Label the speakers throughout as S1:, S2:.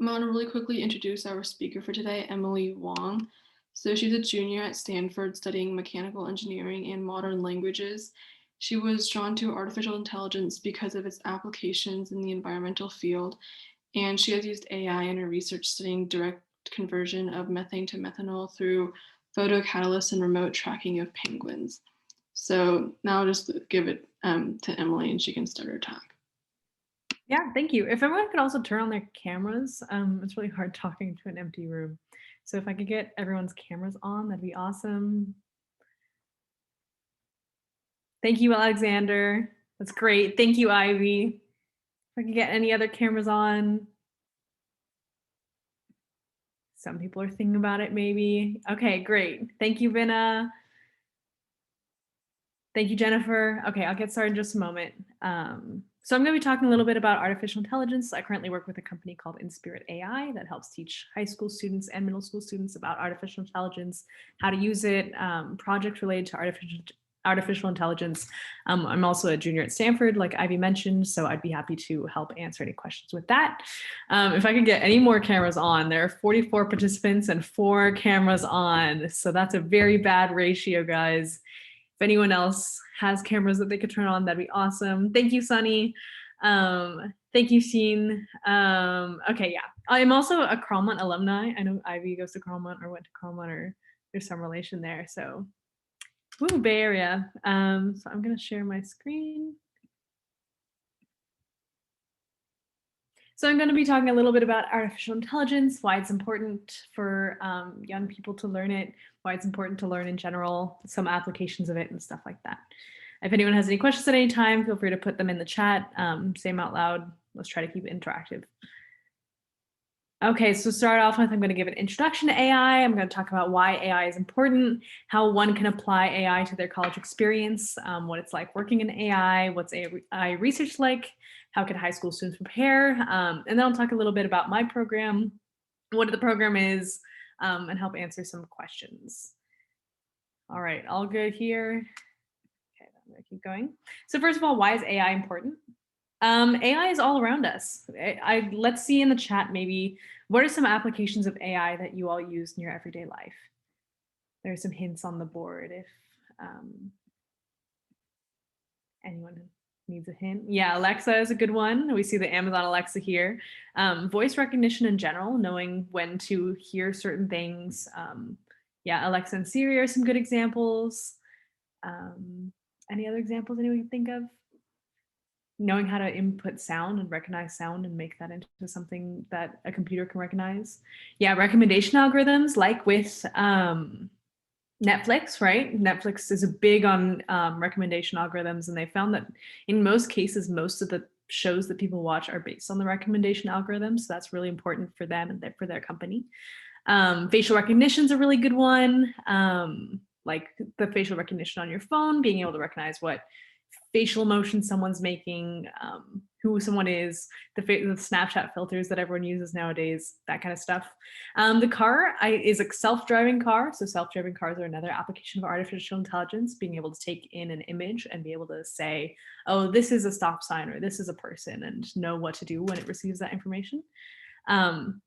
S1: I'm going to really quickly introduce our speaker for today, Emily Wong. So she's a junior at Stanford studying mechanical engineering and modern languages. She was drawn to artificial intelligence because of its applications in the environmental field, and she has used AI in her research studying direct conversion of methane to methanol through photocatalysts and remote tracking of penguins. So now I'll just give it to Emily and she can start her talk.
S2: Yeah, thank you. If everyone could also turn on their cameras, it's really hard talking to an empty room. So if I could get everyone's cameras on, that'd be awesome. Thank you, Alexander. That's great. Thank you, Ivy. If I could get any other cameras on. Some people are thinking about it, maybe. Okay, great. Thank you, Vinna. Thank you, Jennifer. Okay, I'll get started in just a moment. So I'm going to be talking a little bit about artificial intelligence. I currently work with a company called InspiritAI that helps teach high school students and middle school students about artificial intelligence, how to use it, projects related to artificial intelligence. I'm also a junior at Stanford, like Ivy mentioned, so I'd be happy to help answer any questions with that. If I could get any more cameras on, there are 44 participants and 4 cameras on, so that's a very bad ratio, guys. If anyone else has cameras that they could turn on, that'd be awesome. Thank you, Sunny. Thank you, Sheen. Okay, yeah. I'm also a Cromont alumni. I know Ivy goes to Cromont or went to Cromont, or there's some relation there. So, woo, Bay Area. So I'm going to share my screen. So I'm going to be talking a little bit about artificial intelligence, why it's important for young people to learn it, why it's important to learn in general, some applications of it and stuff like that. If anyone has any questions at any time, feel free to put them in the chat, say them out loud. Let's try to keep it interactive. Okay, so to start off with, I'm going to give an introduction to AI. I'm going to talk about why AI is important, how one can apply AI to their college experience, what it's like working in AI, what's AI research like, how can high school students prepare, and then I'll talk a little bit about my program, what the program is, and help answer some questions. All right, all good here. Okay, I'm going to keep going. So first of all, why is AI important? AI is all around us. Let's see in the chat maybe, what are some applications of AI that you all use in your everyday life? There are some hints on the board if anyone needs a hint. Yeah, Alexa is a good one. We see the Amazon Alexa here. Voice recognition in general, knowing when to hear certain things. Yeah, Alexa and Siri are some good examples. Any other examples anyone can think of? Knowing how to input sound and recognize sound and make that into something that a computer can recognize. Yeah, recommendation algorithms like with Netflix, right? Netflix is big on recommendation algorithms, and they found that in most cases, most of the shows that people watch are based on the recommendation algorithms. So that's really important for them and for their company. Facial recognition is a really good one. Like the facial recognition on your phone, being able to recognize what facial emotion someone's making, who someone is, the Snapchat filters that everyone uses nowadays, that kind of stuff. The car is a self-driving car. So self-driving cars are another application of artificial intelligence, being able to take in an image and be able to say, oh, this is a stop sign or this is a person, and know what to do when it receives that information.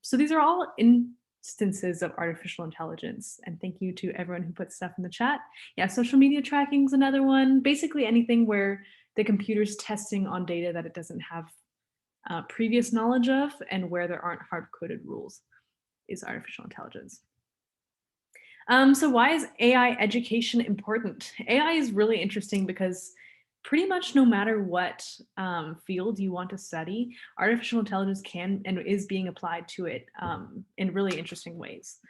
S2: So these are all instances of artificial intelligence, and thank you to everyone who put stuff in the chat. Yeah, social media tracking is another one. Basically anything where the computer's testing on data that it doesn't have previous knowledge of, and where there aren't hard-coded rules, is artificial intelligence. So why is AI education important? AI is really interesting because pretty much no matter what field you want to study, artificial intelligence can and is being applied to it in really interesting ways.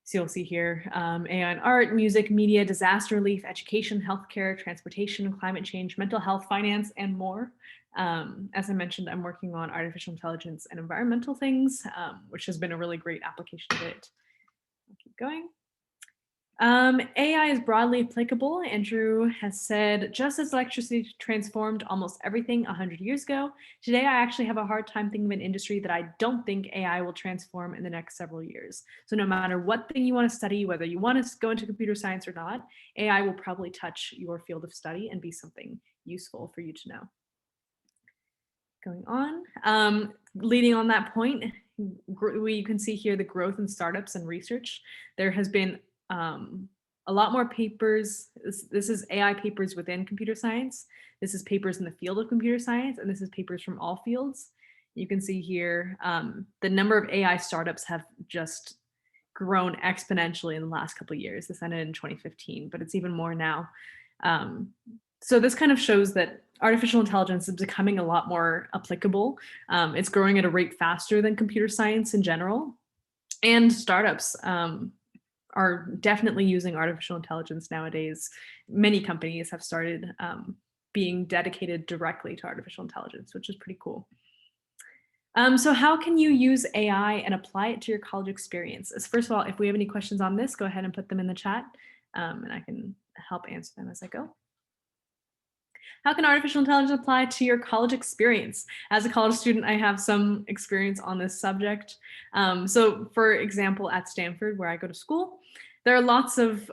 S2: So you'll see here, AI in art, music, media, disaster relief, education, healthcare, transportation, climate change, mental health, finance, and more. As I mentioned, I'm working on artificial intelligence and environmental things, which has been a really great application of it. I'll keep going. AI is broadly applicable. Andrew has said, just as electricity transformed almost everything 100 years ago, today I actually have a hard time thinking of an industry that I don't think AI will transform in the next several years. So no matter what thing you want to study, whether you want to go into computer science or not, AI will probably touch your field of study and be something useful for you to know. Going on, leading on that point, you can see here the growth in startups and research. There has been a lot more papers. This is AI papers within computer science. This is papers in the field of computer science, and this is papers from all fields. You can see here the number of AI startups have just grown exponentially in the last couple of years. This ended in 2015, but it's even more now. So this kind of shows that artificial intelligence is becoming a lot more applicable. It's growing at a rate faster than computer science in general. And startups are definitely using artificial intelligence nowadays. Many companies have started being dedicated directly to artificial intelligence, which is pretty cool. So how can you use AI and apply it to your college experience? First of all, if we have any questions on this, go ahead and put them in the chat, and I can help answer them as I go. How can artificial intelligence apply to your college experience? As a college student, I have some experience on this subject. So for example, at Stanford, where I go to school, there are lots of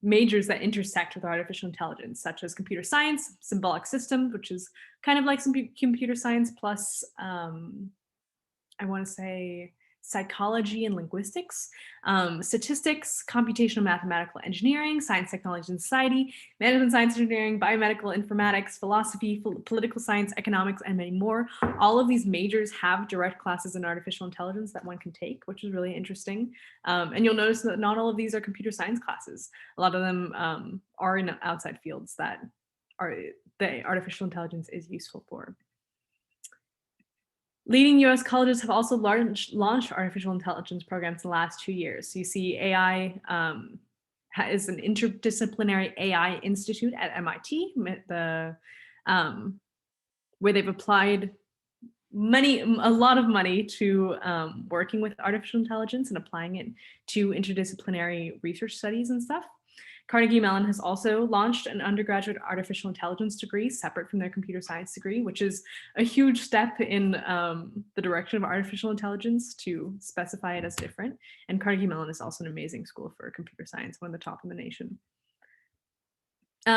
S2: majors that intersect with artificial intelligence, such as computer science, symbolic systems, which is kind of like some computer science plus, I want to say, psychology and linguistics, statistics, computational mathematical engineering, science, technology, and society, management science engineering, biomedical informatics, philosophy, political science, economics, and many more. All of these majors have direct classes in artificial intelligence that one can take, which is really interesting. And you'll notice that not all of these are computer science classes. A lot of them are in outside fields that the artificial intelligence is useful for. Leading US colleges have also launched artificial intelligence programs in the last 2 years. So you see AI is an interdisciplinary AI institute at MIT, where they've applied a lot of money to working with artificial intelligence and applying it to interdisciplinary research studies and stuff. Carnegie Mellon has also launched an undergraduate artificial intelligence degree separate from their computer science degree, which is a huge step in the direction of artificial intelligence to specify it as different. And Carnegie Mellon is also an amazing school for computer science, one of the top in the nation.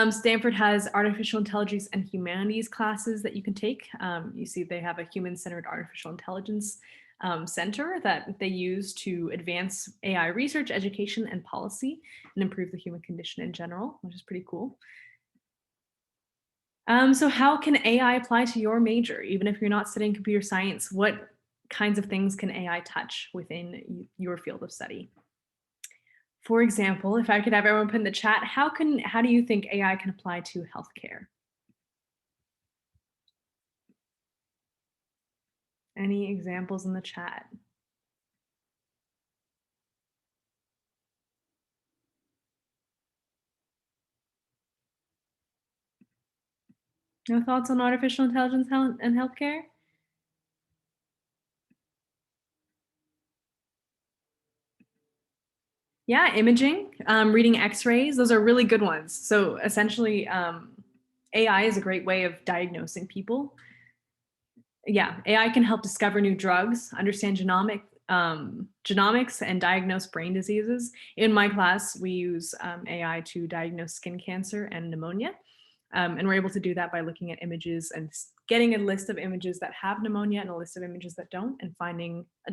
S2: Stanford has artificial intelligence and humanities classes that you can take. You see they have a human-centered artificial intelligence center that they use to advance AI research, education, and policy, and improve the human condition in general, which is pretty cool. So how can AI apply to your major? Even if you're not studying computer science, what kinds of things can AI touch within your field of study? For example, if I could have everyone put in the chat, how do you think AI can apply to healthcare? Any examples in the chat? No thoughts on artificial intelligence and healthcare? Yeah, imaging, reading x-rays, those are really good ones. So essentially, AI is a great way of diagnosing people. Yeah, AI can help discover new drugs, understand genomics, and diagnose brain diseases. In my class, we use AI to diagnose skin cancer and pneumonia. And we're able to do that by looking at images and getting a list of images that have pneumonia and a list of images that don't, and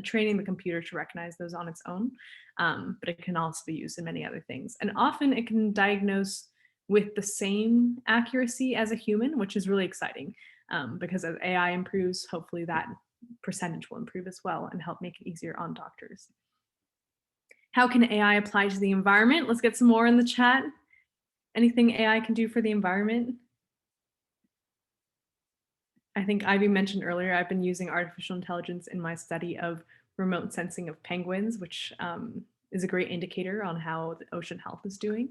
S2: training the computer to recognize those on its own. But it can also be used in many other things. And often it can diagnose with the same accuracy as a human, which is really exciting. Because as AI improves, hopefully that percentage will improve as well and help make it easier on doctors. How can AI apply to the environment? Let's get some more in the chat. Anything AI can do for the environment? I think Ivy mentioned earlier, I've been using artificial intelligence in my study of remote sensing of penguins, which is a great indicator on how the ocean health is doing.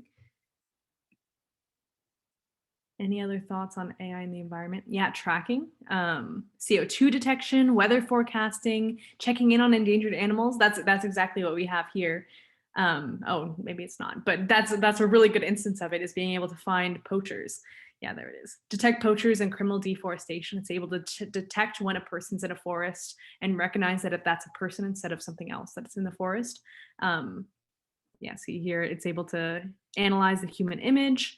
S2: Any other thoughts on AI in the environment? Yeah, tracking, CO2 detection, weather forecasting, checking in on endangered animals. That's exactly what we have here. Oh, maybe it's not, but that's a really good instance of it, is being able to find poachers. Yeah, there it is. Detect poachers and criminal deforestation. It's able to detect when a person's in a forest and recognize that if that's a person instead of something else that's in the forest. Yeah, see here, it's able to analyze the human image,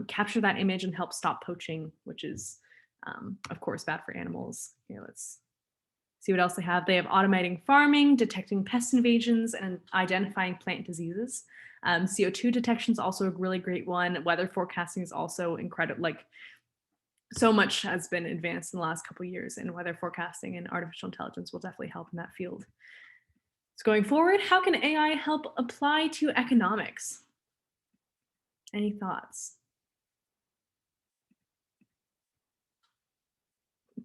S2: capture that image and help stop poaching, which is, of course, bad for animals. Here, let's See what else they have. They have automating farming, detecting pest invasions, and identifying plant diseases. CO2 detection is also a really great one. Weather forecasting is also incredible. Like, so much has been advanced in the last couple of years in weather forecasting, and artificial intelligence will definitely help in that field. So going forward, how can AI help apply to economics? Any thoughts?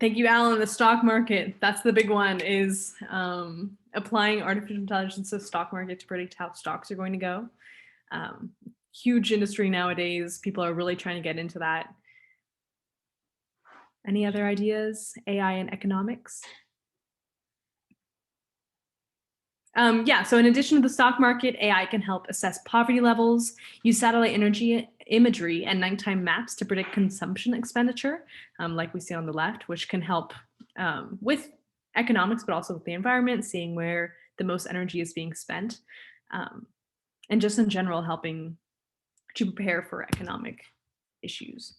S2: Thank you, Alan. The stock market, that's the big one, is applying artificial intelligence to the stock market to predict how stocks are going to go. Huge industry nowadays. People are really trying to get into that. Any other ideas? AI and economics? Yeah, so in addition to the stock market, AI can help assess poverty levels, use satellite imagery and nighttime maps to predict consumption expenditure, like we see on the left, which can help with economics, but also with the environment, seeing where the most energy is being spent, and just in general, helping to prepare for economic issues.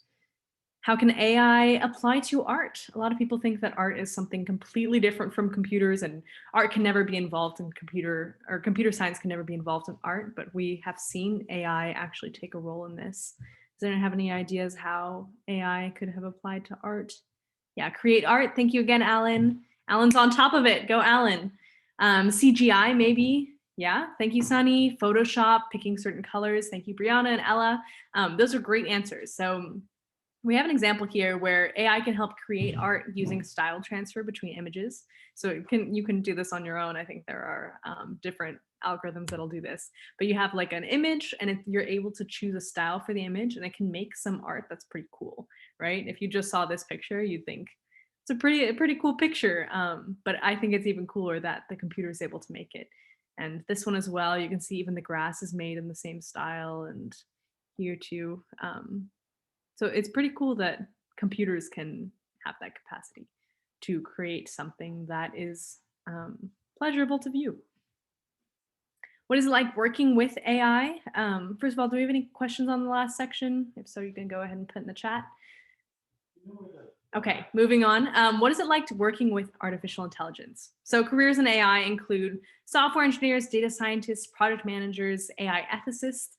S2: How can AI apply to art? A lot of people think that art is something completely different from computers, and art can never be involved in computer science can never be involved in art, but we have seen AI actually take a role in this. Does anyone have any ideas how AI could have applied to art? Yeah, create art. Thank you again, Alan. Alan's on top of it. Go, Alan. CGI, maybe. Yeah, thank you, Sunny. Photoshop, picking certain colors. Thank you, Brianna and Ella. Those are great answers. So we have an example here where AI can help create art using style transfer between images. So you can do this on your own. I think there are different algorithms that'll do this. But you have like an image, and you're able to choose a style for the image, and it can make some art that's pretty cool, right? If you just saw this picture, you'd think it's a pretty cool picture. But I think it's even cooler that the computer is able to make it. And this one as well, you can see even the grass is made in the same style, and here too. So it's pretty cool that computers can have that capacity to create something that is pleasurable to view. What is it like working with AI? First of all, do we have any questions on the last section? If so, you can go ahead and put in the chat. Okay, moving on. What is it like to working with artificial intelligence? So careers in AI include software engineers, data scientists, product managers, AI ethicists,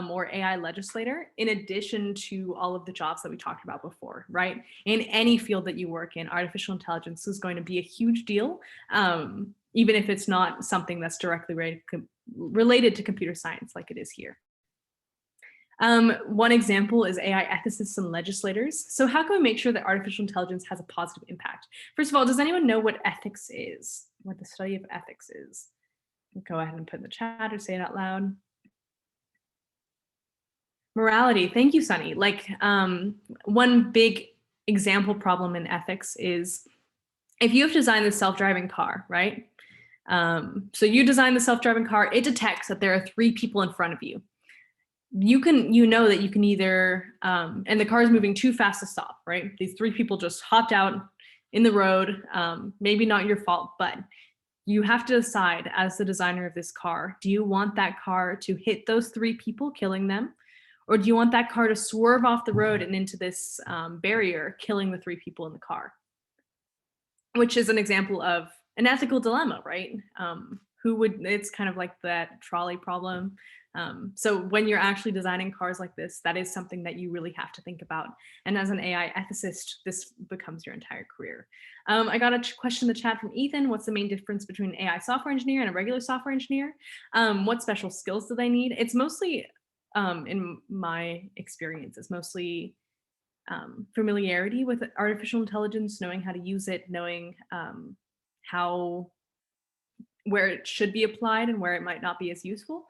S2: or AI legislator, in addition to all of the jobs that we talked about before, right? In any field that you work in, artificial intelligence is going to be a huge deal, even if it's not something that's directly related to computer science like it is here. One example is AI ethicists and legislators. So how can we make sure that artificial intelligence has a positive impact? First of all, does anyone know what ethics is? What the study of ethics is? Go ahead and put in the chat or say it out loud. Morality. Thank you, Sunny. Like one big example problem in ethics is if you have designed the self-driving car, right? So you design the self-driving car, it detects that there are 3 people in front of you. You know that you can either, and the car is moving too fast to stop, right? These 3 people just hopped out in the road, maybe not your fault, but you have to decide as the designer of this car, do you want that car to hit those 3 people, killing them? Or do you want that car to swerve off the road and into this barrier, killing the 3 people in the car? Which is an example of an ethical dilemma, right? It's kind of like that trolley problem. So when you're actually designing cars like this, that is something that you really have to think about. And as an AI ethicist, this becomes your entire career. I got a question in the chat from Ethan. What's the main difference between an AI software engineer and a regular software engineer? What special skills do they need? It's mostly, in my experience, it's mostly familiarity with artificial intelligence, knowing how to use it, knowing where it should be applied and where it might not be as useful.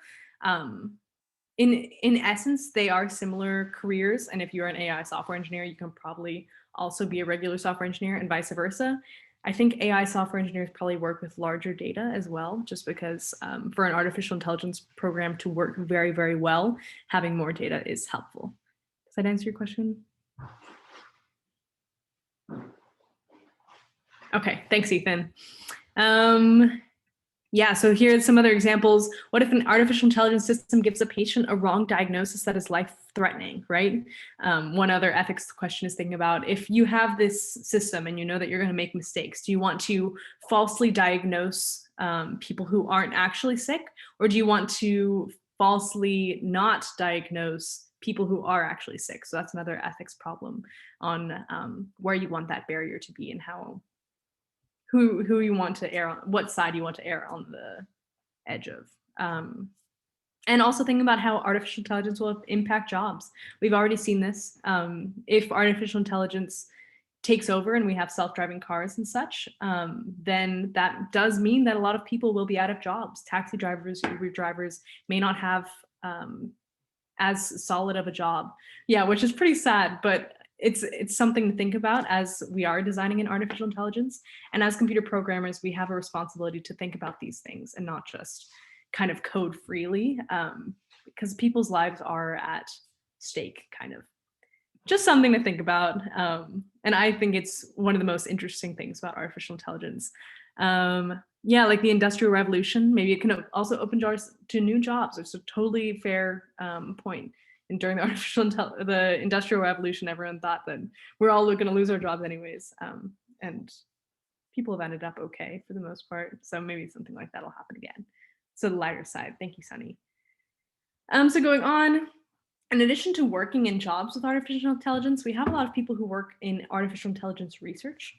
S2: In essence, they are similar careers. And if you're an AI software engineer, you can probably also be a regular software engineer and vice versa. I think AI software engineers probably work with larger data as well, just because for an artificial intelligence program to work very, very well, having more data is helpful. Does that answer your question? Okay, thanks, Ethan. Yeah, so here's some other examples. What if an artificial intelligence system gives a patient a wrong diagnosis that is life threatening, right? One other ethics question is thinking about, if you have this system and you know that you're going to make mistakes, do you want to falsely diagnose people who aren't actually sick, or do you want to falsely not diagnose people who are actually sick? So that's another ethics problem on where you want that barrier to be, and how who you want to err on, what side you want to err on the edge of. And also thinking about how artificial intelligence will impact jobs. We've already seen this. If artificial intelligence takes over and we have self-driving cars and such, then that does mean that a lot of people will be out of jobs. Taxi drivers, Uber drivers may not have as solid of a job. Yeah, which is pretty sad, but it's something to think about as we are designing an artificial intelligence. And as computer programmers, we have a responsibility to think about these things and not just kind of code freely, because people's lives are at stake, kind of. Just something to think about. And I think it's one of the most interesting things about artificial intelligence. Yeah, like the Industrial Revolution, maybe it can also open doors to new jobs. It's a totally fair point. And during the Industrial Revolution, everyone thought that we're all going to lose our jobs anyways. And people have ended up okay for the most part. So maybe something like that will happen again. So the lighter side. Thank you, Sunny. So going on, in addition to working in jobs with artificial intelligence, we have a lot of people who work in artificial intelligence research.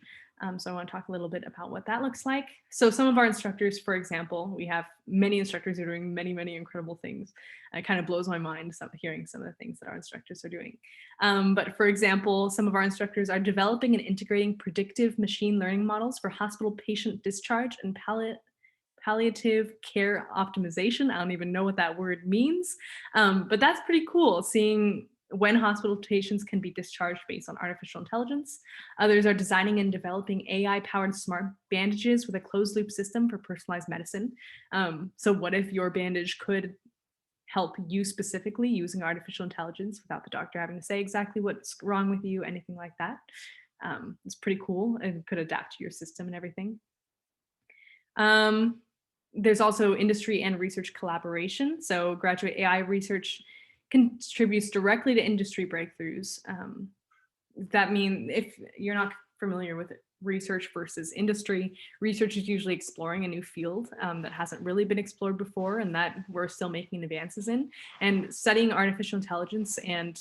S2: So I want to talk a little bit about what that looks like. So some of our instructors, for example, we have many instructors who are doing many, many incredible things. It kind of blows my mind hearing some of the things that our instructors are doing. But for example, some of our instructors are developing and integrating predictive machine learning models for hospital patient discharge and palliative care optimization. I don't even know what that word means, but that's pretty cool, seeing when hospital patients can be discharged based on artificial intelligence. Others are designing and developing AI-powered smart bandages with a closed-loop system for personalized medicine. So what if your bandage could help you specifically using artificial intelligence without the doctor having to say exactly what's wrong with you, anything like that? It's pretty cool and could adapt to your system and everything. There's also industry and research collaboration. So graduate AI research contributes directly to industry breakthroughs. That means, if you're not familiar with research versus industry, research is usually exploring a new field that hasn't really been explored before and that we're still making advances in. And studying artificial intelligence and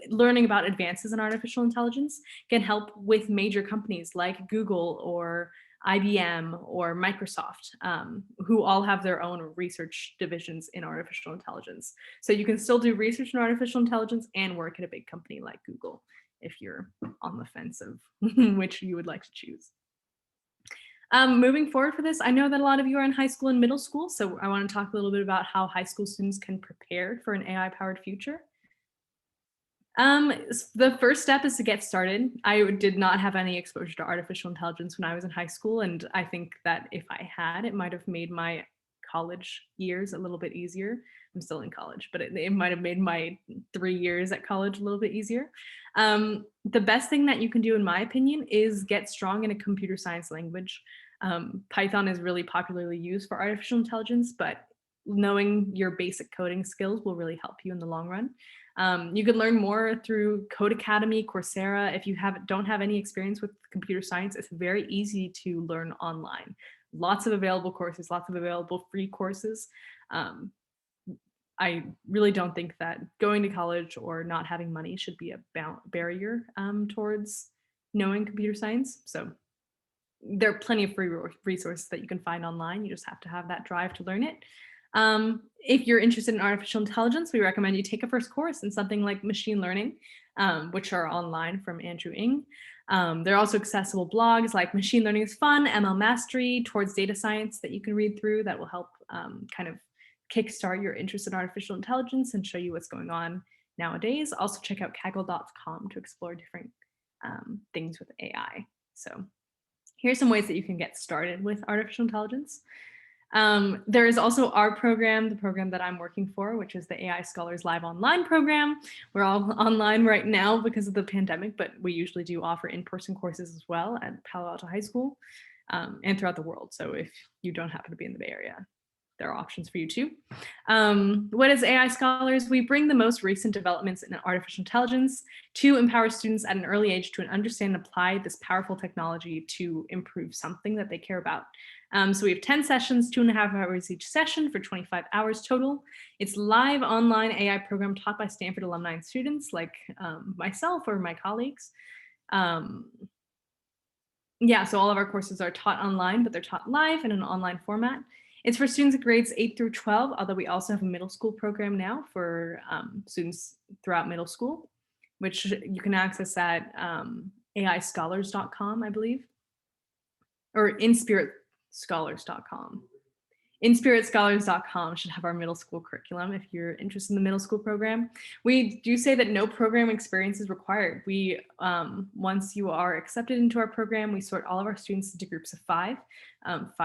S2: learning about advances in artificial intelligence can help with major companies like Google or IBM or Microsoft, who all have their own research divisions in artificial intelligence. So you can still do research in artificial intelligence and work at a big company like Google if you're on the fence of which you would like to choose. Moving forward for this, I know that a lot of you are in high school and middle school, so I want to talk a little bit about how high school students can prepare for an AI-powered future. The first step is to get started. I did not have any exposure to artificial intelligence when I was in high school, and I think that if I had, it might have made my college years a little bit easier. I'm still in college, but it might have made my 3 years at college a little bit easier. The best thing that you can do, in my opinion, is get strong in a computer science language. Python is really popularly used for artificial intelligence, but knowing your basic coding skills will really help you in the long run. You could learn more through Code Academy, Coursera. If you don't have any experience with computer science, it's very easy to learn online. Lots of available courses, lots of available free courses. I really don't think that going to college or not having money should be a barrier towards knowing computer science. So there are plenty of free resources that you can find online. You just have to have that drive to learn it. If you're interested in artificial intelligence, we recommend you take a first course in something like machine learning, which are online from Andrew Ng. There are also accessible blogs like Machine Learning is Fun, ML Mastery, Towards Data Science that you can read through that will help kind of kickstart your interest in artificial intelligence and show you what's going on nowadays. Also check out kaggle.com to explore different things with AI. So here's some ways that you can get started with artificial intelligence. There is also our program, the program that I'm working for, which is the AI Scholars Live Online program. We're all online right now because of the pandemic, but we usually do offer in-person courses as well at Palo Alto High School and throughout the world. So if you don't happen to be in the Bay Area. there are options for you too. What is AI Scholars? We bring the most recent developments in artificial intelligence to empower students at an early age to understand and apply this powerful technology to improve something that they care about. So we have 10 sessions, 2.5 hours each session for 25 hours total. It's live online AI program taught by Stanford alumni and students like myself or my colleagues. Yeah, so all of our courses are taught online, but they're taught live in an online format. It's for students grades 8 through 12, although we also have a middle school program now for students throughout middle school, which you can access at aischolars.com, I believe, or InspiritScholars.com. InspiritScholars.com should have our middle school curriculum if you're interested in the middle school program. We do say that no program experience is required. We, once you are accepted into our program, we sort all of our students into groups of 5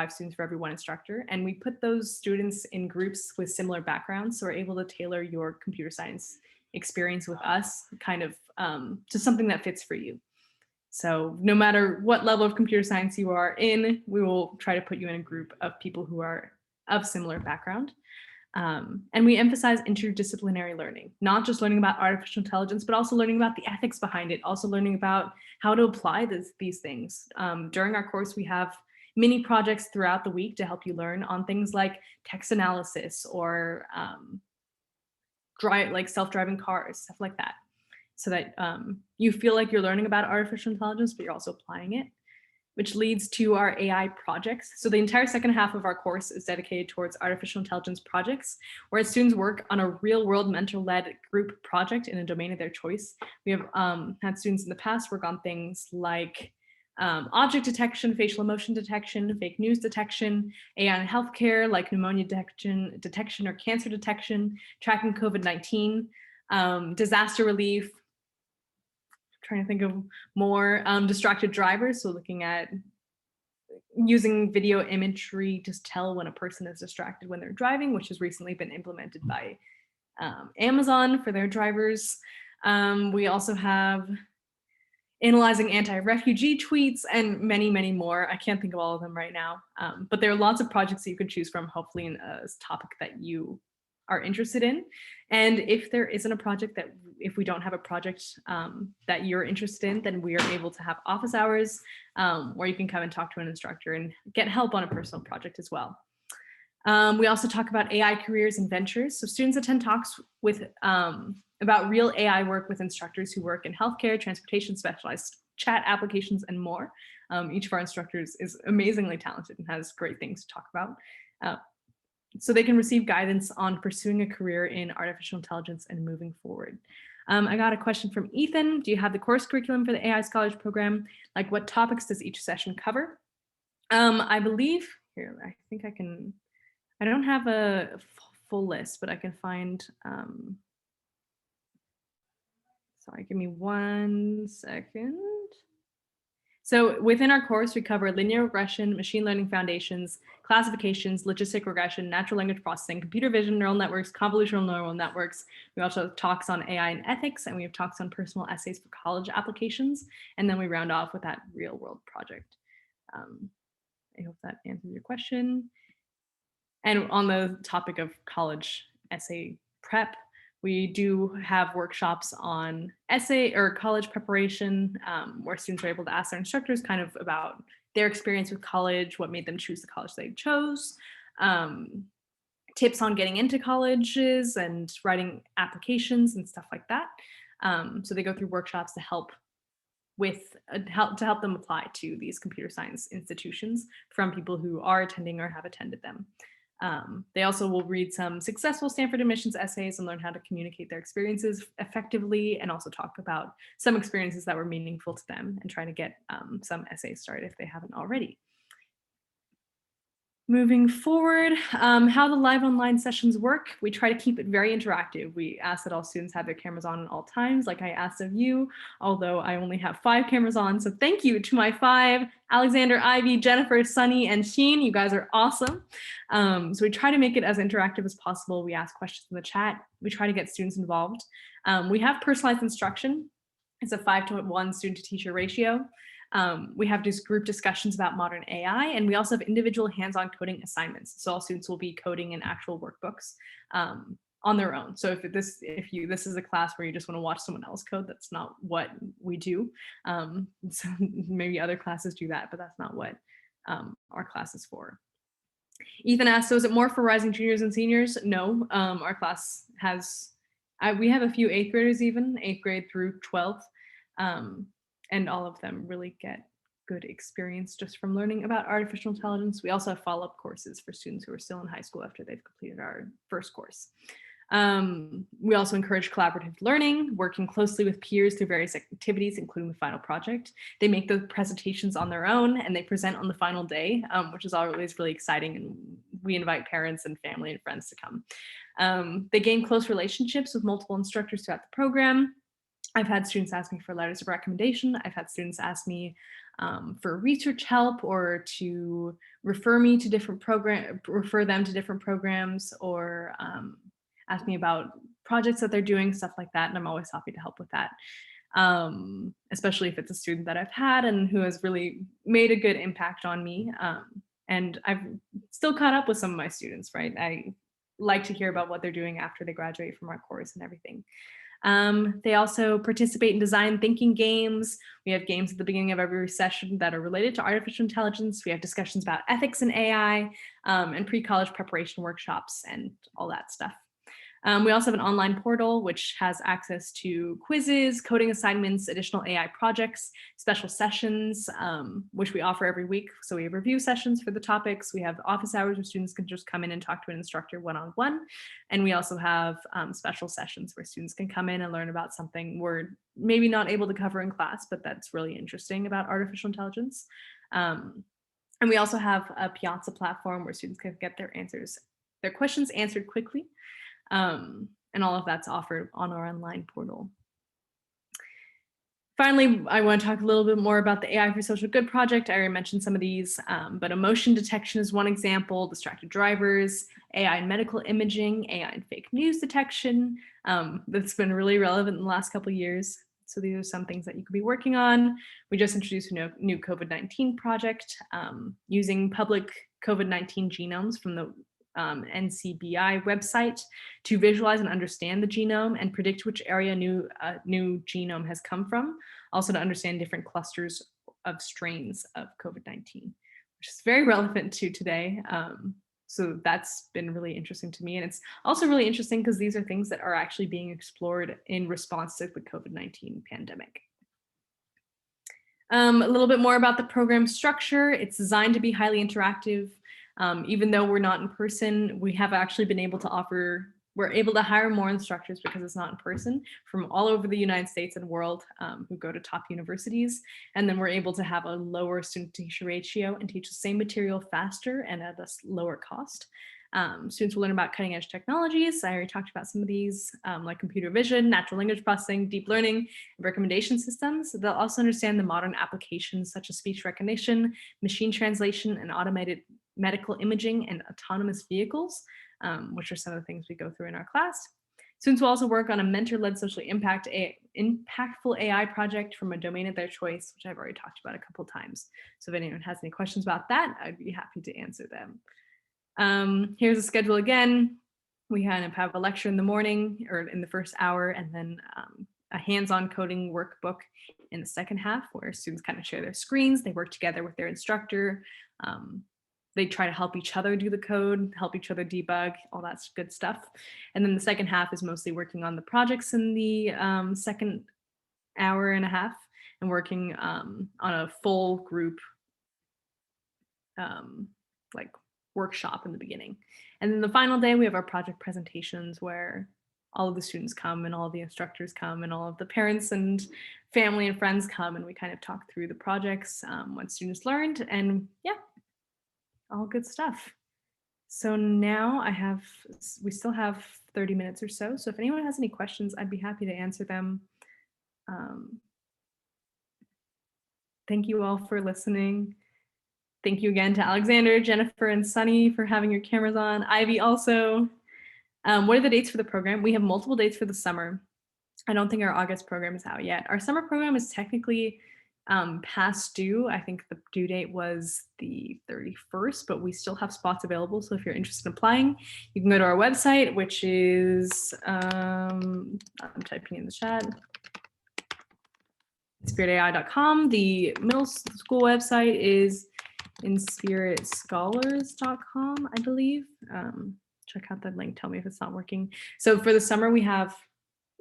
S2: students for every 1 instructor, and we put those students in groups with similar backgrounds, so we're able to tailor your computer science experience with us kind of to something that fits for you. So no matter what level of computer science you are in, we will try to put you in a group of people who are of similar background. And we emphasize interdisciplinary learning, not just learning about artificial intelligence, but also learning about the ethics behind it, also learning about how to apply these things. During our course, we have mini projects throughout the week to help you learn on things like text analysis or self-driving cars, stuff like that, so that you feel like you're learning about artificial intelligence, but you're also applying it, which leads to our AI projects. So the entire second half of our course is dedicated towards artificial intelligence projects, where students work on a real-world mentor-led group project in a domain of their choice. We have had students in the past work on things like object detection, facial emotion detection, fake news detection, AI in healthcare, like pneumonia detection or cancer detection, tracking COVID-19, disaster relief, trying to think of more, distracted drivers, so looking at using video imagery to tell when a person is distracted when they're driving, which has recently been implemented by Amazon for their drivers. We also have analyzing anti-refugee tweets and many, many more. I can't think of all of them right now, but there are lots of projects that you could choose from, hopefully in a topic that you are interested in. And if there isn't a project if we don't have a project that you're interested in, then we are able to have office hours where you can come and talk to an instructor and get help on a personal project as well. We also talk about AI careers and ventures. So students attend talks with about real AI work with instructors who work in healthcare, transportation, specialized chat applications, and more. Each of our instructors is amazingly talented and has great things to talk about. So they can receive guidance on pursuing a career in artificial intelligence and moving forward. I got a question from Ethan. Do you have the course curriculum for the AI Scholars Program? Like, what topics does each session cover? I believe, here, I think I can, I don't have a full list, but I can find, sorry, give me 1 second. So within our course, we cover linear regression, machine learning foundations, classifications, logistic regression, natural language processing, computer vision, neural networks, convolutional neural networks. We also have talks on AI and ethics, and we have talks on personal essays for college applications. And then we round off with that real world project. I hope that answers your question. And on the topic of college essay prep, we do have workshops on essay or college preparation, where students are able to ask their instructors kind of about their experience with college, what made them choose the college they chose, tips on getting into colleges and writing applications and stuff like that. So they go through workshops to help them apply to these computer science institutions from people who are attending or have attended them. They also will read some successful Stanford admissions essays and learn how to communicate their experiences effectively, and also talk about some experiences that were meaningful to them and try to get some essays started if they haven't already. Moving forward, how the live online sessions work, we try to keep it very interactive. We ask that all students have their cameras on at all times, like I asked of you, although I only have 5 cameras on. So thank you to my 5, Alexander, Ivy, Jennifer, Sunny, and Sheen. You guys are awesome. So we try to make it as interactive as possible. We ask questions in the chat. We try to get students involved. We have personalized instruction. It's a 5-to-1 student to teacher ratio. We have these group discussions about modern AI, and we also have individual hands-on coding assignments. So all students will be coding in actual workbooks on their own. So this is a class where you just want to watch someone else code, that's not what we do. So maybe other classes do that, but that's not what our class is for. Ethan asked, so is it more for rising juniors and seniors? No, our class has, we have a few 8th graders even, 8th grade through 12th, and all of them really get good experience just from learning about artificial intelligence. We also have follow-up courses for students who are still in high school after they've completed our first course. We also encourage collaborative learning, working closely with peers through various activities, including the final project. They make the presentations on their own and they present on the final day, which is always really exciting. And we invite parents and family and friends to come. They gain close relationships with multiple instructors throughout the program. I've had students ask me for letters of recommendation. I've had students ask me for research help or to refer them to different programs, or ask me about projects that they're doing, stuff like that. And I'm always happy to help with that. Especially if it's a student that I've had and who has really made a good impact on me. And I've still caught up with some of my students, right? I like to hear about what they're doing after they graduate from our course and everything. They also participate in design thinking games. We have games at the beginning of every session that are related to artificial intelligence. We have discussions about ethics in AI, and pre-college preparation workshops and all that stuff. We also have an online portal which has access to quizzes, coding assignments, additional AI projects, special sessions, which we offer every week. So we have review sessions for the topics. We have office hours where students can just come in and talk to an instructor one-on-one. And we also have special sessions where students can come in and learn about something we're maybe not able to cover in class, but that's really interesting about artificial intelligence. And we also have a Piazza platform where students can get their questions answered quickly. And all of that's offered on our online portal. Finally, I want to talk a little bit more about the AI for Social Good project. I already mentioned some of these, but emotion detection is one example, distracted drivers, AI in medical imaging, AI in fake news detection. That's been really relevant in the last couple of years. So these are some things that you could be working on. We just introduced a new COVID-19 project using public COVID-19 genomes from the NCBI website to visualize and understand the genome and predict which area new genome has come from. Also to understand different clusters of strains of COVID-19, which is very relevant to today. So that's been really interesting to me. And it's also really interesting because these are things that are actually being explored in response to the COVID-19 pandemic. A little bit more about the program structure. It's designed to be highly interactive. Even though we're not in person, we have actually been able to we're able to hire more instructors because it's not in person from all over the United States and world who go to top universities. And then we're able to have a lower student teacher ratio and teach the same material faster and at a lower cost. Students will learn about cutting edge technologies. I already talked about some of these, like computer vision, natural language processing, deep learning, and recommendation systems. They'll also understand the modern applications such as speech recognition, machine translation, and automated medical imaging and autonomous vehicles, which are some of the things we go through in our class. Students will also work on a mentor-led socially impactful AI project from a domain of their choice, which I've already talked about a couple of times. So if anyone has any questions about that, I'd be happy to answer them. Here's the schedule again. We kind of have a lecture in the morning or in the first hour, and then a hands-on coding workbook in the second half where students kind of share their screens. They work together with their instructor. They try to help each other do the code, help each other debug, all that good stuff. And then the second half is mostly working on the projects in the second hour and a half and working on a full group like workshop in the beginning. And then the final day, we have our project presentations where all of the students come and all of the instructors come and all of the parents and family and friends come, and we kind of talk through the projects, what students learned, and yeah, all good stuff. So now we still have 30 minutes or so. So if anyone has any questions, I'd be happy to answer them. Thank you all for listening. Thank you again to Alexander, Jennifer, and Sunny for having your cameras on. Ivy also. What are the dates for the program? We have multiple dates for the summer. I don't think our August program is out yet. Our summer program is technically past due. I think the due date was the 31st, but we still have spots available. So if you're interested in applying, you can go to our website, which is, I'm typing in the chat, InspiritAI.com. The middle school website is InspiritScholars.com, I believe. Check out that link, tell me if it's not working. So for the summer, we have,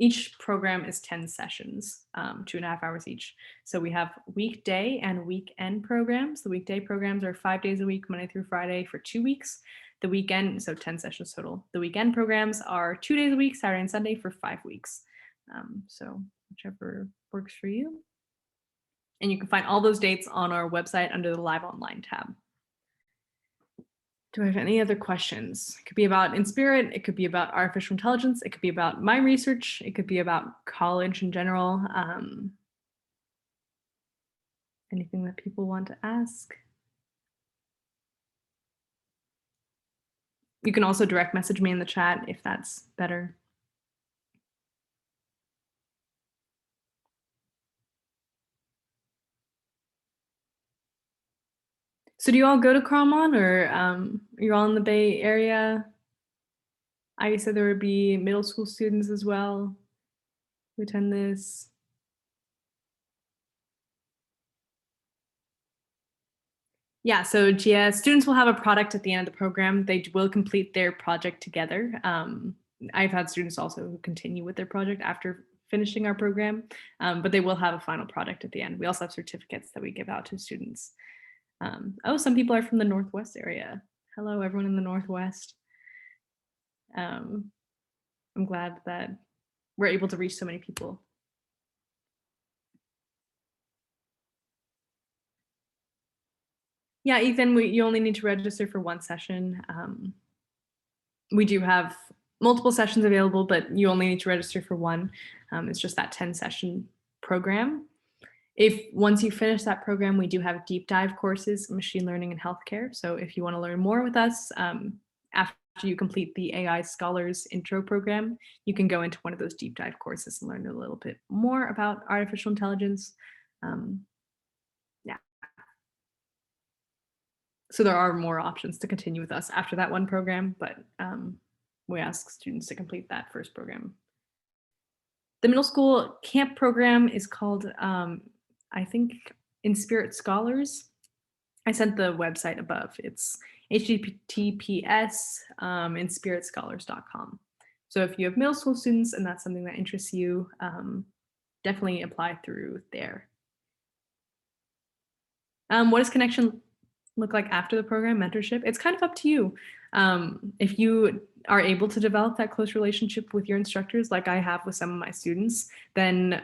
S2: each program is 10 sessions, 2.5 hours each. So we have weekday and weekend programs. The weekday programs are 5 days a week, Monday through Friday for 2 weeks. The weekend, so 10 sessions total. The weekend programs are 2 days a week, Saturday and Sunday for 5 weeks. So whichever works for you. And you can find all those dates on our website under the Live Online tab. Do I have any other questions? It could be about Inspirit, it could be about artificial intelligence, it could be about my research, it could be about college in general. Anything that people want to ask? You can also direct message me in the chat if that's better. So do you all go to Cromon, or you're all in the Bay Area? I said there would be middle school students as well who attend this. Yeah, so students will have a product at the end of the program. They will complete their project together. I've had students also who continue with their project after finishing our program, but they will have a final product at the end. We also have certificates that we give out to students. Oh, some people are from the Northwest area. Hello, everyone in the Northwest. I'm glad that we're able to reach so many people. Yeah, Ethan, you only need to register for one session. We do have multiple sessions available, but you only need to register for one. It's just that 10-session program. If once you finish that program, we do have deep dive courses, machine learning and healthcare. So if you want to learn more with us, after you complete the AI Scholars Intro program, you can go into one of those deep dive courses and learn a little bit more about artificial intelligence. Yeah. So there are more options to continue with us after that one program, but we ask students to complete that first program. The middle school camp program is called, I think, Inspirit Scholars. I sent the website above. It's https inspiritscholars.com. So if you have middle school students and that's something that interests you, definitely apply through there. What does connection look like after the program, mentorship? It's kind of up to you. If you are able to develop that close relationship with your instructors, like I have with some of my students, then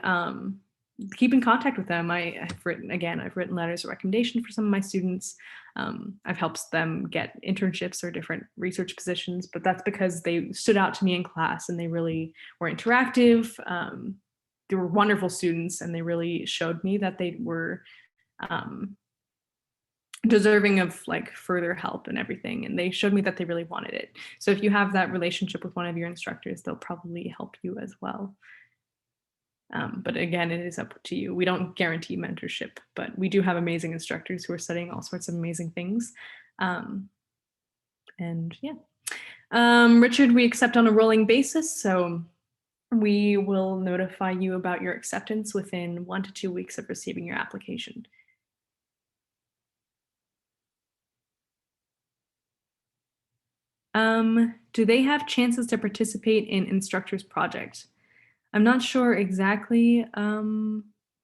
S2: keep in contact with them. I've written letters of recommendation for some of my students. I've helped them get internships or different research positions, but that's because they stood out to me in class and they really were interactive. They were wonderful students and they really showed me that they were deserving of like further help and everything, and they showed me that they really wanted it. So if you have that relationship with one of your instructors, they'll probably help you as well. But again, it is up to you. We don't guarantee mentorship, but we do have amazing instructors who are studying all sorts of amazing things. And yeah, Richard, we accept on a rolling basis, so we will notify you about your acceptance within 1 to 2 weeks of receiving your application. Do they have chances to participate in instructors' projects? I'm not sure exactly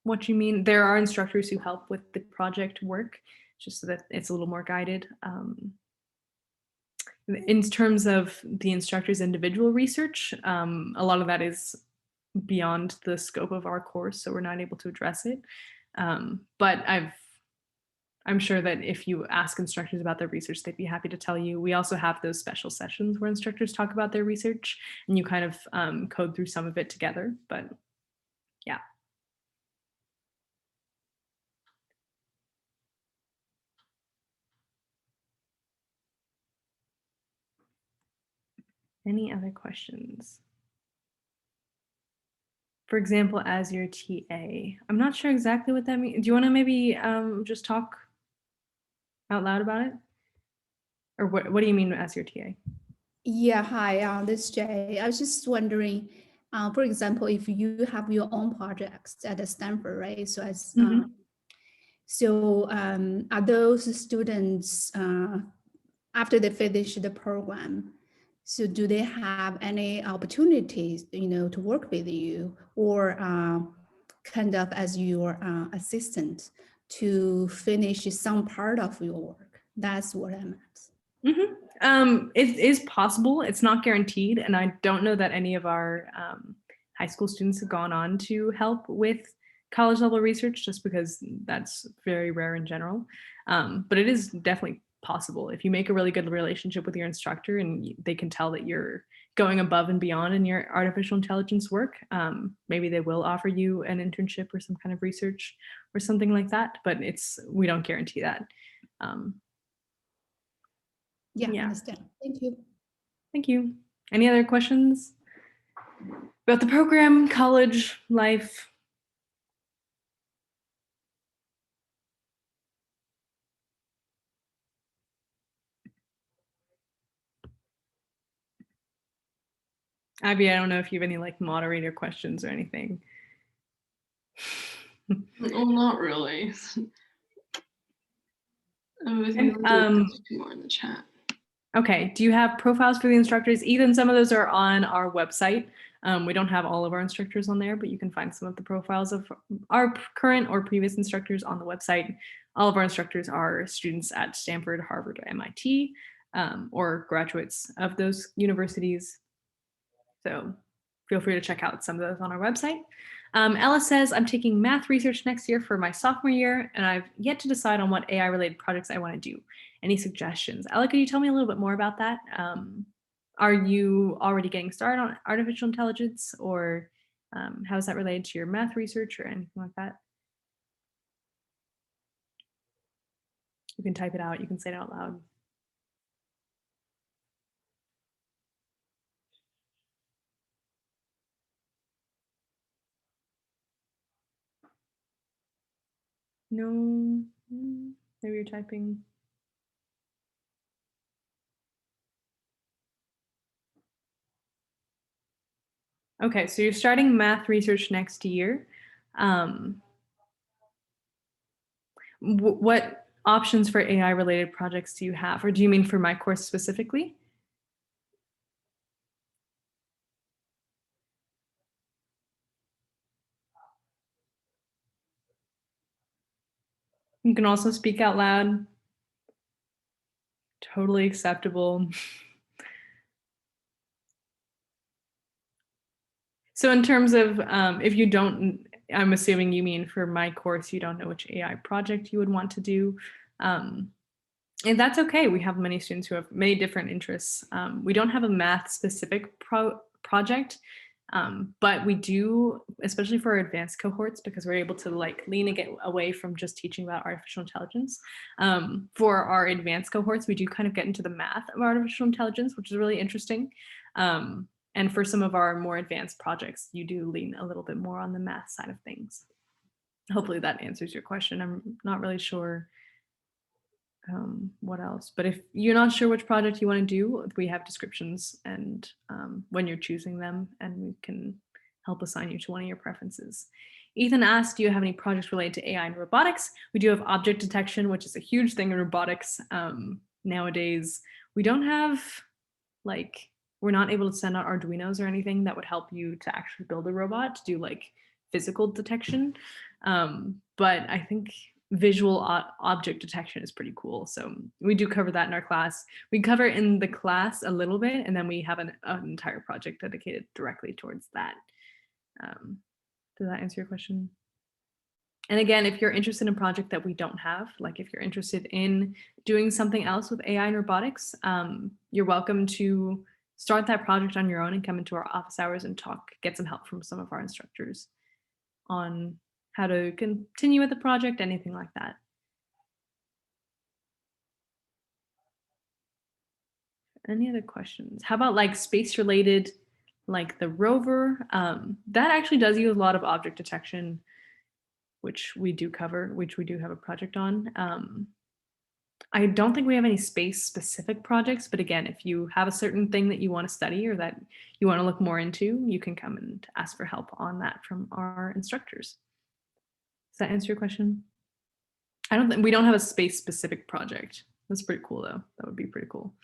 S2: what you mean. There are instructors who help with the project work, just so that it's a little more guided. In terms of the instructor's individual research, a lot of that is beyond the scope of our course, so we're not able to address it. But I'm sure that if you ask instructors about their research, they'd be happy to tell you. We also have those special sessions where instructors talk about their research and you kind of code through some of it together, but yeah. Any other questions? For example, as your TA. I'm not sure exactly what that means. Do you want to maybe just talk out loud about it? Or what do you mean as your TA?
S3: Yeah, hi, this is Jay. I was just wondering, for example, if you have your own projects at Stanford, right? Are those students after they finish the program? So do they have any opportunities, to work with you, or kind of as your assistant to finish some part of your work? That's what I'm at.
S2: It is possible. It's not guaranteed, and I don't know that any of our high school students have gone on to help with college level research, just because that's very rare in general. But it is definitely possible if you make a really good relationship with your instructor and they can tell that you're going above and beyond in your artificial intelligence work. Maybe they will offer you an internship or some kind of research or something like that, but we don't guarantee that.
S3: Yeah,
S2: Yeah.
S3: understand. Thank you.
S2: Thank you. Any other questions about the program, college life? Abby, I don't know if you have any like moderator questions or anything.
S1: Well, not really. I think there's two more in the chat.
S2: Okay, do you have profiles for the instructors? Ethan, some of those are on our website. We don't have all of our instructors on there, but you can find some of the profiles of our current or previous instructors on the website. All of our instructors are students at Stanford, Harvard, or MIT, or graduates of those universities. So feel free to check out some of those on our website. Ella says, I'm taking math research next year for my sophomore year, and I've yet to decide on what AI related projects I want to do. Any suggestions? Ella, could you tell me a little bit more about that? Are you already getting started on artificial intelligence, or how is that related to your math research or anything like that? You can type it out, you can say it out loud. No, maybe you're typing. Okay, so you're starting math research next year. What options for AI related projects do you have? Or do you mean for my course specifically? You can also speak out loud. Totally acceptable. So in terms of if you don't, I'm assuming you mean for my course, you don't know which AI project you would want to do. And that's okay. We have many students who have many different interests. We don't have a math specific project, but we do, especially for our advanced cohorts, because we're able to like lean and get away from just teaching about artificial intelligence. For our advanced cohorts, we do kind of get into the math of artificial intelligence, which is really interesting. And for some of our more advanced projects, you do lean a little bit more on the math side of things. Hopefully that answers your question. I'm not really sure what else, but if you're not sure which project you want to do, we have descriptions and when you're choosing them, and we can help assign you to one of your preferences. Ethan asked, do you have any projects related to AI and robotics? We do have object detection, which is a huge thing in robotics nowadays. We don't have we're not able to send out Arduinos or anything that would help you to actually build a robot to do like physical detection. But I think visual object detection is pretty cool. So we do cover that in our class. We cover in the class a little bit, and then we have an entire project dedicated directly towards that. Does that answer your question? And again, if you're interested in a project that we don't have, like if you're interested in doing something else with AI and robotics, you're welcome to start that project on your own and come into our office hours and get some help from some of our instructors on how to continue with the project, anything like that. Any other questions? How about like space related like the rover. That actually does use a lot of object detection, which we do cover, which we do have a project on. I don't think we have any space specific projects, but again, if you have a certain thing that you want to study or that you want to look more into, you can come and ask for help on that from our instructors. Does that answer your question? We don't have a space specific project. That's pretty cool though. That would be pretty cool.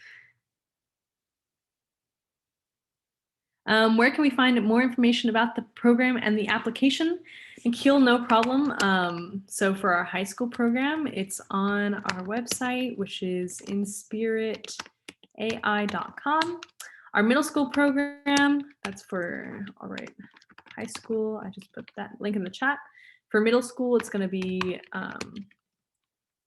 S2: Where can we find more information about the program and the application? Nikhil, no problem. So for our high school program, it's on our website, which is InspiritAI.com. Our middle school program, that's for, all right, high school, I just put that link in the chat. For middle school, it's gonna be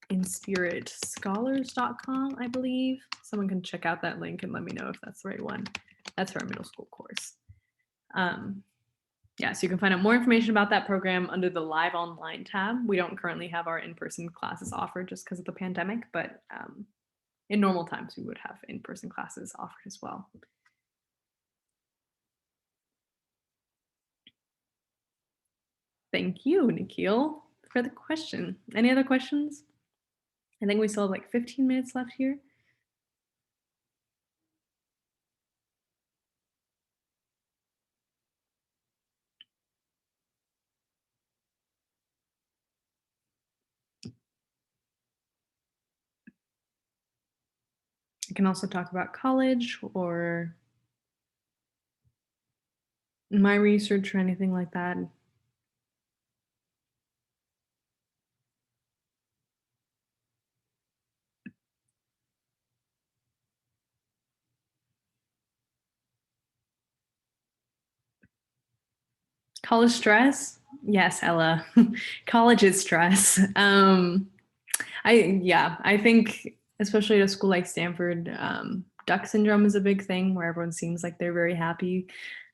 S2: InspiritScholars.com, I believe. Someone can check out that link and let me know if that's the right one. That's for our middle school course. Yeah, so you can find out more information about that program under the Live Online tab. We don't currently have our in-person classes offered just because of the pandemic, but in normal times, we would have in-person classes offered as well. Thank you, Nikhil, for the question. Any other questions? I think we still have like 15 minutes left here. I can also talk about college or my research or anything like that. College stress? Yes, Ella. College is stress. I think especially at a school like Stanford, duck syndrome is a big thing where everyone seems like they're very happy.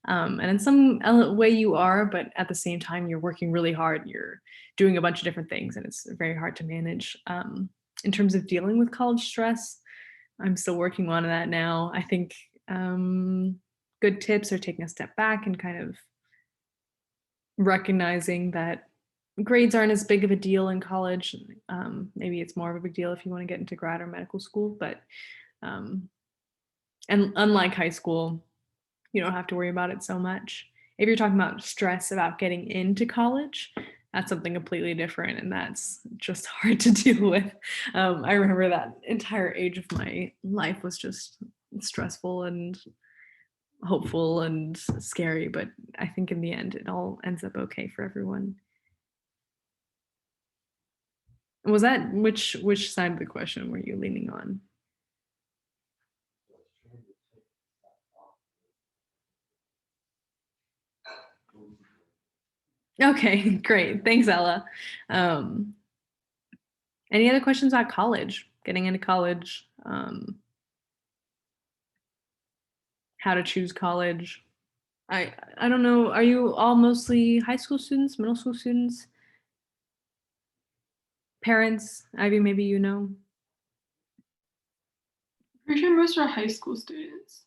S2: And in some way you are, but at the same time, you're working really hard. You're doing a bunch of different things and it's very hard to manage. In terms of dealing with college stress, I'm still working on that now. I think good tips are taking a step back and kind of recognizing that grades aren't as big of a deal in college. Maybe it's more of a big deal if you want to get into grad or medical school, but and unlike high school, you don't have to worry about it so much. If you're talking about stress about getting into college, that's something completely different, and that's just hard to deal with. I remember that entire age of my life was just stressful and hopeful and scary, but I think in the end, it all ends up okay for everyone. Was that which side of the question were you leaning on? Okay, great. Thanks, Ella. Any other questions about college? Getting into college, how to choose college? I don't know. Are you all mostly high school students, middle school students? Parents? Ivy, maybe you know?
S1: Pretty sure most are high school students.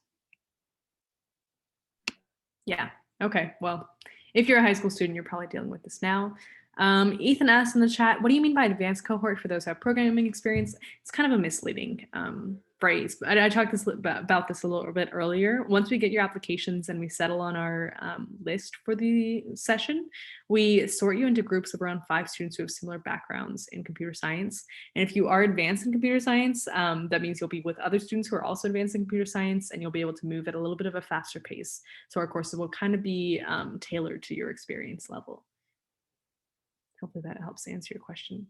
S2: Yeah. Okay. Well, if you're a high school student, you're probably dealing with this now. Ethan asked in the chat, what do you mean by advanced cohort for those who have programming experience? It's kind of a misleading phrase. But I talked about this a little bit earlier. Once we get your applications and we settle on our list for the session, we sort you into groups of around 5 students who have similar backgrounds in computer science. And if you are advanced in computer science, that means you'll be with other students who are also advanced in computer science, and you'll be able to move at a little bit of a faster pace. So our courses will kind of be tailored to your experience level. Hopefully that helps answer your question.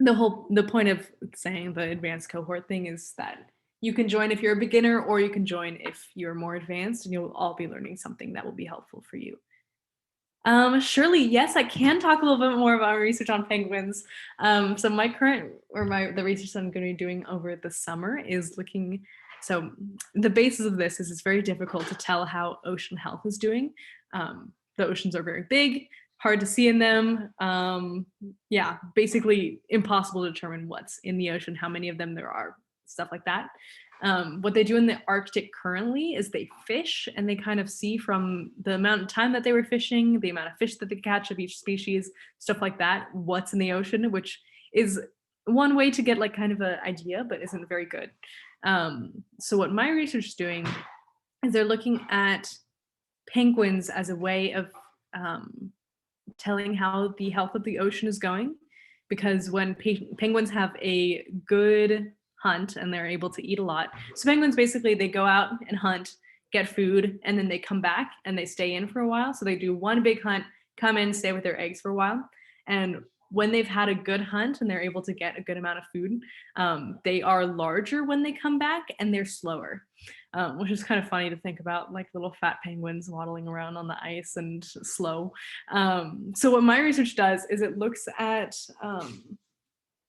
S2: The point of saying the advanced cohort thing is that you can join if you're a beginner, or you can join if you're more advanced, and you'll all be learning something that will be helpful for you. Shirley, yes, I can talk a little bit more about research on penguins. So my current, or the research that I'm going to be doing over the summer is looking, so the basis of this is it's very difficult to tell how ocean health is doing. The oceans are very big, hard to see in them. Yeah, basically impossible to determine what's in the ocean, how many of them there are, stuff like that. What they do in the Arctic currently is they fish, and they kind of see from the amount of time that they were fishing, the amount of fish that they catch of each species, stuff like that, what's in the ocean, which is one way to get like kind of an idea, but isn't very good. So what my research is doing is they're looking at penguins as a way of telling how the health of the ocean is going, because when penguins have a good hunt and they're able to eat a lot, so penguins basically, they go out and hunt, get food, and then they come back and they stay in for a while. So they do one big hunt, come in, stay with their eggs for a while, and when they've had a good hunt and they're able to get a good amount of food, they are larger when they come back, and they're slower, which is kind of funny to think about, like little fat penguins waddling around on the ice and slow. So what my research does is it looks at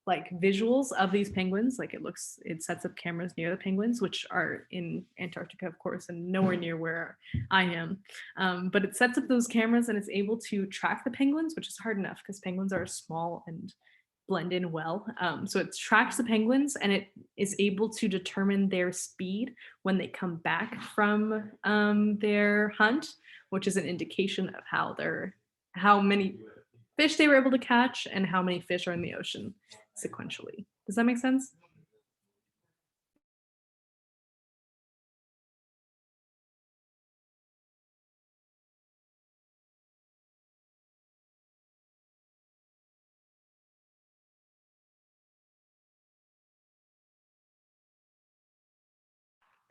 S2: like visuals of these penguins. Like it sets up cameras near the penguins, which are in Antarctica, of course, and nowhere near where I am. But it sets up those cameras and it's able to track the penguins, which is hard enough because penguins are small and blend in well. So it tracks the penguins and it is able to determine their speed when they come back from their hunt, which is an indication of how many fish they were able to catch and how many fish are in the ocean sequentially. Does that make sense?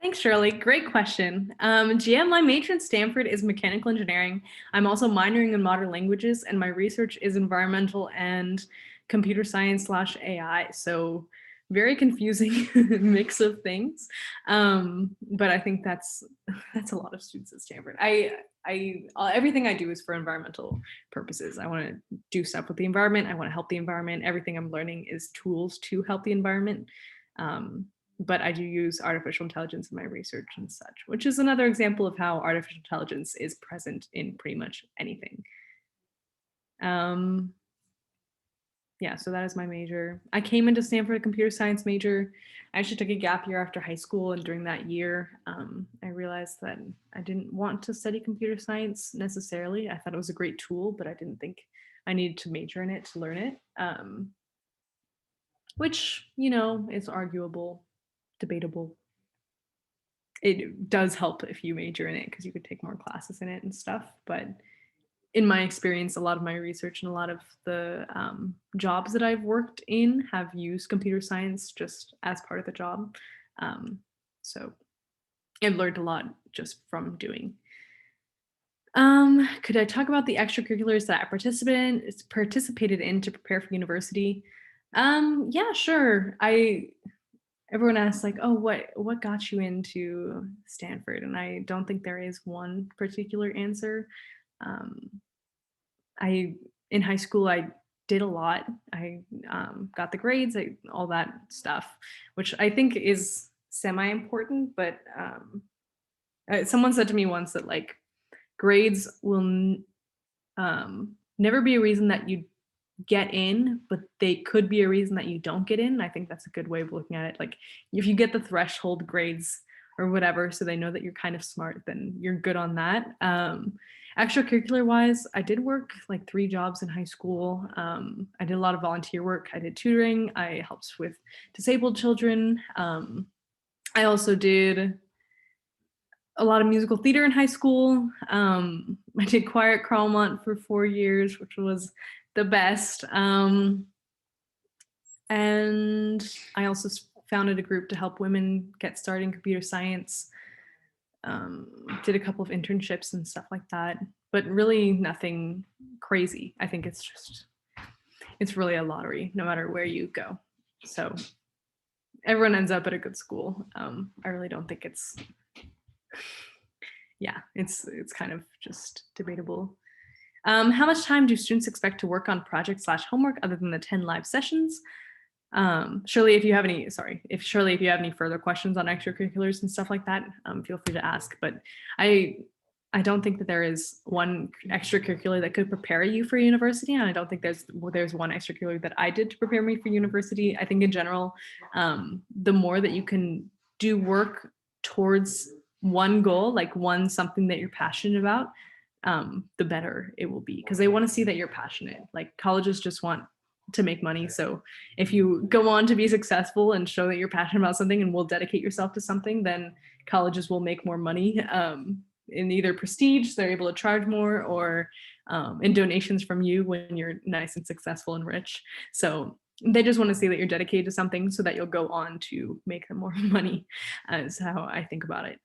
S2: Thanks, Shirley. Great question. GM, my major at Stanford is mechanical engineering. I'm also minoring in modern languages, and my research is environmental and computer science / AI. So very confusing mix of things. But I think that's a lot of students at Stanford. Everything I do is for environmental purposes. I want to do stuff with the environment. I want to help the environment. Everything I'm learning is tools to help the environment. But I do use artificial intelligence in my research and such, which is another example of how artificial intelligence is present in pretty much anything. Yeah, so that is my major. I came into Stanford a computer science major. I actually took a gap year after high school, and during that year, I realized that I didn't want to study computer science necessarily. I thought it was a great tool, but I didn't think I needed to major in it to learn it, which, is arguable, debatable. It does help if you major in it because you could take more classes in it and stuff. But in my experience, a lot of my research and a lot of the jobs that I've worked in have used computer science just as part of the job. So I've learned a lot just from doing. Could I talk about the extracurriculars that I participated in to prepare for university? Yeah, sure. Everyone asks like, oh, what got you into Stanford? And I don't think there is one particular answer. In high school, I did a lot. I got the grades, all that stuff, which I think is semi-important, but someone said to me once that like grades will never be a reason that you get in, but they could be a reason that you don't get in. I think that's a good way of looking at it. Like if you get the threshold grades or whatever, so they know that you're kind of smart, then you're good on that. Extracurricular wise, I did work like 3 jobs in high school. I did a lot of volunteer work. I did tutoring. I helped with disabled children. I also did a lot of musical theater in high school. I did choir at Carlmont for 4 years, which was the best. And I also founded a group to help women get started in computer science. Did a couple of internships and stuff like that, but really nothing crazy. I think it's really a lottery no matter where you go. So everyone ends up at a good school. I really don't think it's kind of just debatable. How much time do students expect to work on projects / homework other than the 10 live sessions? Shirley, if you have any further questions on extracurriculars and stuff like that, feel free to ask. But I don't think that there is one extracurricular that could prepare you for university, and I don't think there's one extracurricular that I did to prepare me for university. I think in general, the more that you can do work towards one goal, like something that you're passionate about, the better it will be, because they want to see that you're passionate. Like colleges just want to make money. So if you go on to be successful and show that you're passionate about something and will dedicate yourself to something, then colleges will make more money in either prestige, they're able to charge more, or in donations from you when you're nice and successful and rich. So they just want to see that you're dedicated to something so that you'll go on to make them more money, is how I think about it.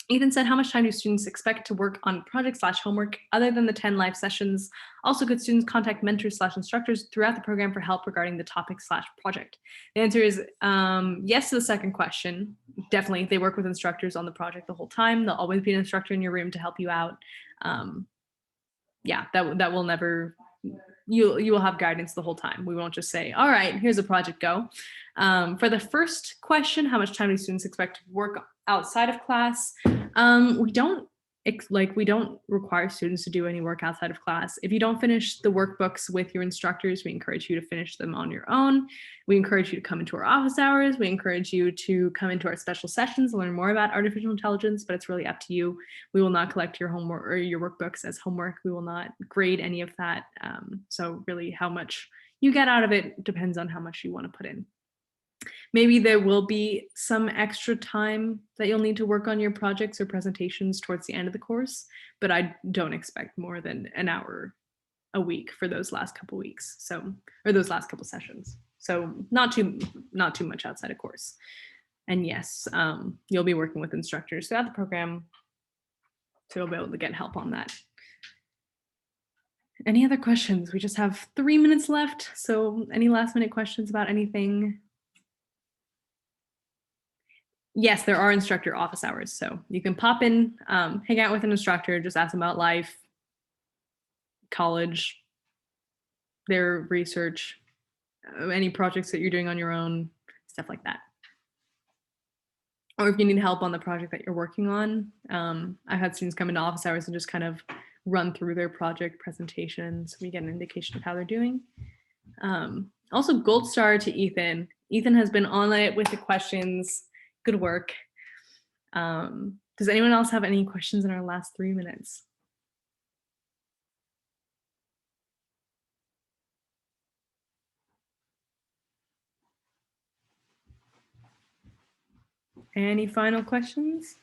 S2: Ethan said, how much time do students expect to work on project/homework other than the 10 live sessions? Also, could students contact mentors/instructors throughout the program for help regarding the topic/project? The answer is yes to the second question. Definitely, they work with instructors on the project the whole time. There'll always be an instructor in your room to help you out. Yeah, that will never, you will have guidance the whole time. We won't just say, all right, here's a project, go. For the first question, how much time do students expect to work outside of class? We don't require students to do any work outside of class. If you don't finish the workbooks with your instructors, we encourage you to finish them on your own. We encourage you to come into our office hours. We encourage you to come into our special sessions, learn more about artificial intelligence, but it's really up to you. We will not collect your homework or your workbooks as homework. We will not grade any of that. So really how much you get out of it depends on how much you want to put in. Maybe there will be some extra time that you'll need to work on your projects or presentations towards the end of the course, but I don't expect more than an hour a week for those last couple weeks. So, or those last couple sessions. So not too much outside of course. And yes, you'll be working with instructors throughout the program, so you'll be able to get help on that. Any other questions? We just have 3 minutes left. So any last minute questions about anything? Yes, there are instructor office hours. So you can pop in, hang out with an instructor, just ask them about life, college, their research, any projects that you're doing on your own, stuff like that. Or if you need help on the project that you're working on, I've had students come into office hours and just kind of run through their project presentations. We get an indication of how they're doing. Also, gold star to Ethan. Ethan has been on it with the questions. Good work. Does anyone else have any questions in our last 3 minutes? Any final questions?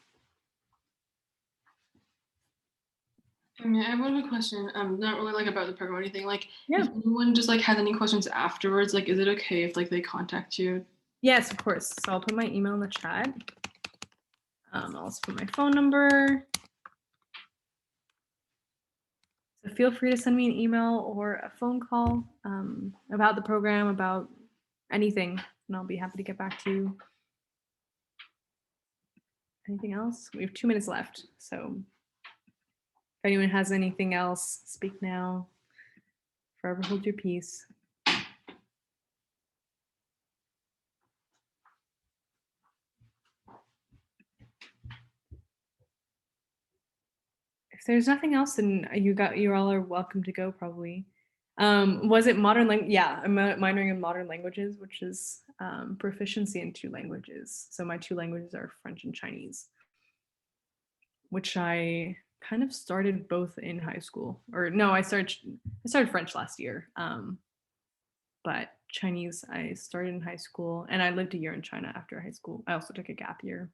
S1: I mean, I have one question. Not really like about the program or anything. Like,
S2: yeah.
S1: If anyone just like has any questions afterwards, like, is it okay if like they contact you?
S2: Yes, of course. So I'll put my email in the chat. I'll also put my phone number. So feel free to send me an email or a phone call about the program, about anything, and I'll be happy to get back to you. Anything else? We have 2 minutes left. So if anyone has anything else, speak now. Forever hold your peace. If there's nothing else, then you all are welcome to go probably. Was it modern language? Yeah, I'm minoring in modern languages, which is proficiency in 2 languages. So my 2 languages are French and Chinese, which I kind of started both in high school. Or no, I started French last year. But Chinese I started in high school, and I lived a year in China after high school. I also took a gap year,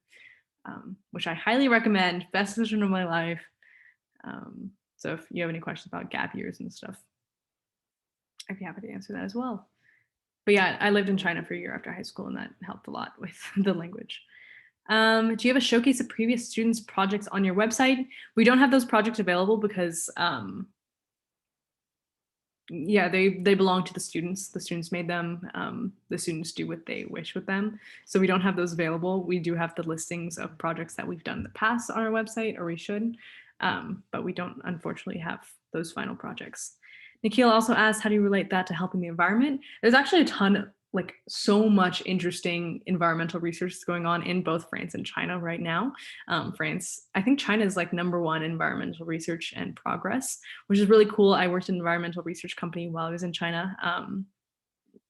S2: which I highly recommend. Best decision of my life. So if you have any questions about gap years and stuff, I'd be happy to answer that as well. But yeah, I lived in China for a year after high school, and that helped a lot with the language. Do you have a showcase of previous students' projects on your website? We don't have those projects available because, yeah, they belong to the students. The students made them. The students do what they wish with them. So we don't have those available. We do have the listings of projects that we've done in the past on our website, or we should, but we don't unfortunately have those final projects. Nikhil also asked, how do you relate that to helping the environment? There's actually a ton, like so much interesting environmental research going on in both France and China right now. I think China is like #1 environmental research and progress, which is really cool. I worked in an environmental research company while I was in China.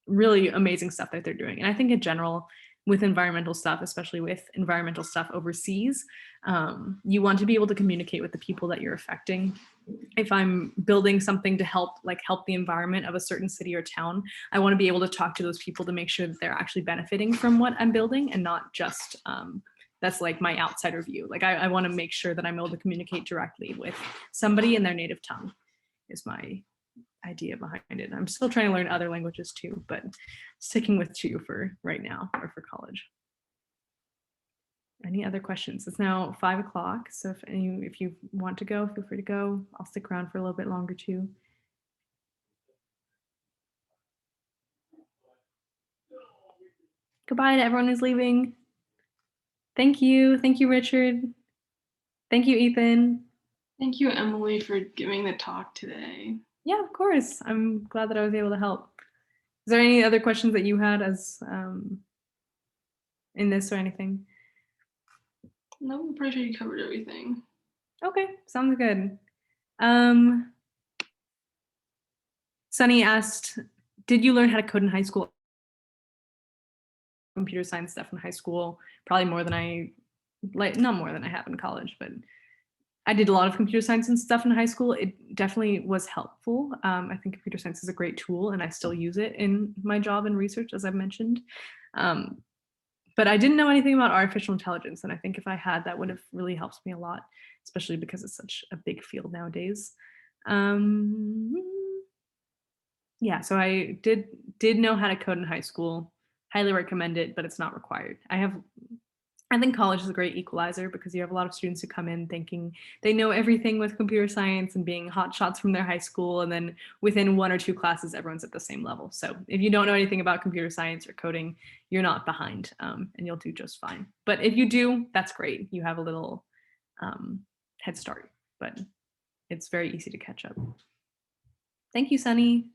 S2: Really amazing stuff that they're doing. And I think in general, with environmental stuff, especially with environmental stuff overseas, you want to be able to communicate with the people that you're affecting. If I'm building something to help the environment of a certain city or town, I want to be able to talk to those people to make sure that they're actually benefiting from what I'm building and not just that's like my outsider view. Like I want to make sure that I'm able to communicate directly with somebody in their native tongue is my idea behind it. I'm still trying to learn other languages too, but sticking with 2 for right now or for college. Any other questions? It's now 5 o'clock, so if you want to go, feel free to go. I'll stick around for a little bit longer too. Goodbye to everyone who's leaving. Thank you, Richard. Thank you, Ethan.
S1: Thank you, Emily, for giving the talk today.
S2: Yeah, of course. I'm glad that I was able to help. Is there any other questions that you had as in this or anything?
S1: No, I'm pretty sure you covered everything.
S2: Okay, sounds good. Sunny asked, did you learn how to code in high school? Computer science stuff in high school, probably more than not more than I have in college, but I did a lot of computer science and stuff in high school. It definitely was helpful. I think computer science is a great tool and I still use it in my job and research, as I've mentioned. But I didn't know anything about artificial intelligence. And I think if I had, that would have really helped me a lot, especially because it's such a big field nowadays. Yeah, so I did know how to code in high school. Highly recommend it, but it's not required. I think college is a great equalizer because you have a lot of students who come in thinking they know everything with computer science and being hot shots from their high school. And then within 1 or 2 classes, everyone's at the same level. So if you don't know anything about computer science or coding, you're not behind and you'll do just fine. But if you do, that's great. You have a little head start, but it's very easy to catch up. Thank you, Sunny.